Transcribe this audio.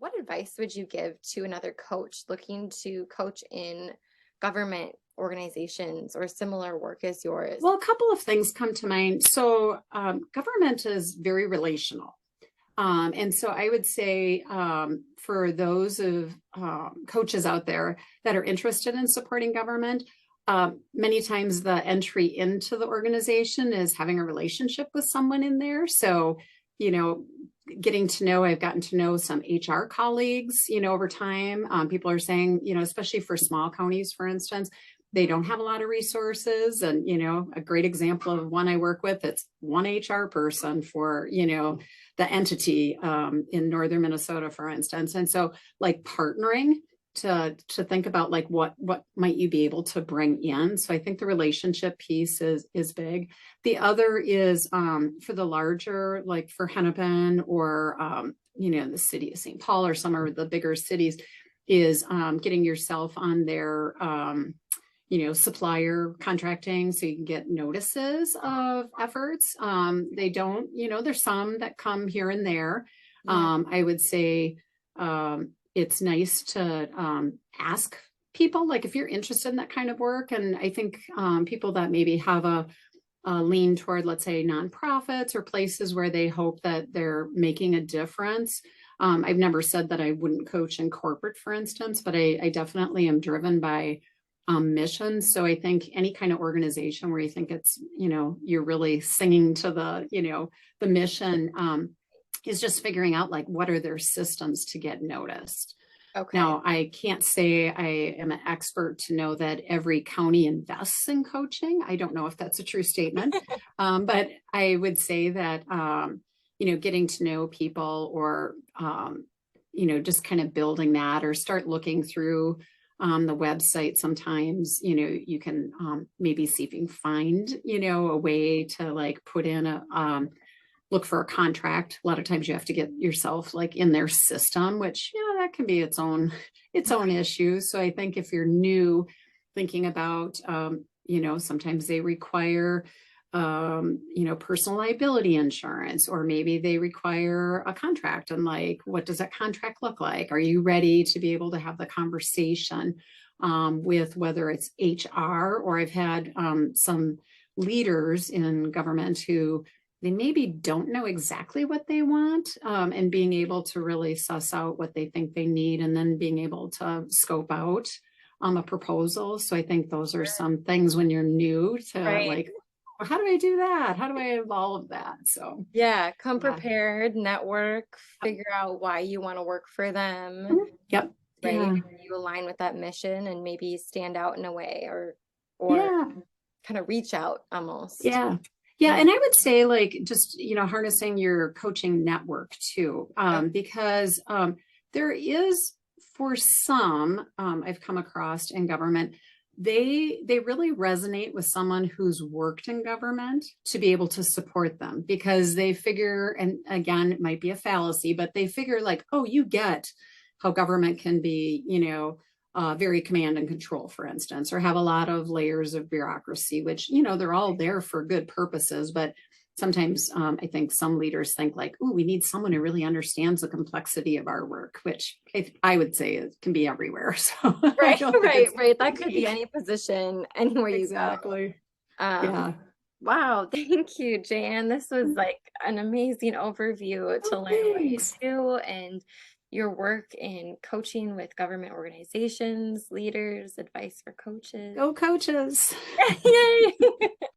What advice would you give to another coach looking to coach in government organizations or similar work as yours? Well, a couple of things come to mind. So, government is very relational. And so I would say for those of coaches out there that are interested in supporting government, many times the entry into the organization is having a relationship with someone in there. So, you know, I've gotten to know some HR colleagues, over time. People are saying, especially for small counties, for instance, they don't have a lot of resources. And, a great example of one I work with, it's one HR person for, the entity in northern Minnesota, for instance. And so like partnering to think about like what might you be able to bring in. So I think the relationship piece is big. The other is for the larger, like for Hennepin or the city of St. Paul or some of the bigger cities, is getting yourself on their supplier contracting so you can get notices of efforts. They don't, there's some that come here and there. I would say it's nice to ask people, like if you're interested in that kind of work. And I think people that maybe have a lean toward, let's say, nonprofits or places where they hope that they're making a difference. I've never said that I wouldn't coach in corporate, for instance, but I definitely am driven by mission. So I think any kind of organization where you think it's, you're really singing to the mission, is just figuring out like, what are their systems to get noticed? Okay. Now, I can't say I am an expert to know that every county invests in coaching. I don't know if that's a true statement, but I would say that, getting to know people or, just kind of building that or start looking through the website. Sometimes, you can maybe see if you can find, a way to like put in look for a contract. A lot of times you have to get yourself like in their system, which, that can be its own issue. So I think if you're new, thinking about, sometimes they require, personal liability insurance, or maybe they require a contract. And like, what does that contract look like? Are you ready to be able to have the conversation with whether it's HR, or I've had some leaders in government who they maybe don't know exactly what they want, and being able to really suss out what they think they need and then being able to scope out a proposal. So I think those are some things when you're new to like, well, how do I do that? How do I evolve that? So come prepared, network, figure out why you want to work for them. Yep. Right. Yeah. You align with that mission and maybe stand out in a way or Yeah. kind of reach out almost. Yeah. Yeah. And I would say like just, harnessing your coaching network too, because there is for some I've come across in government, they really resonate with someone who's worked in government to be able to support them, because they figure, and again, it might be a fallacy, but they figure like, oh, you get how government can be, very command and control, for instance, or have a lot of layers of bureaucracy, which, they're all there for good purposes. But sometimes I think some leaders think like, oh, we need someone who really understands the complexity of our work, which I would say it can be everywhere. So right. That could be any position, anywhere you go. Exactly. Yeah. Wow. Thank you, Jan. This was like an amazing overview to learn what you do and your work in coaching with government organizations, leaders, advice for coaches. Go coaches. Yay.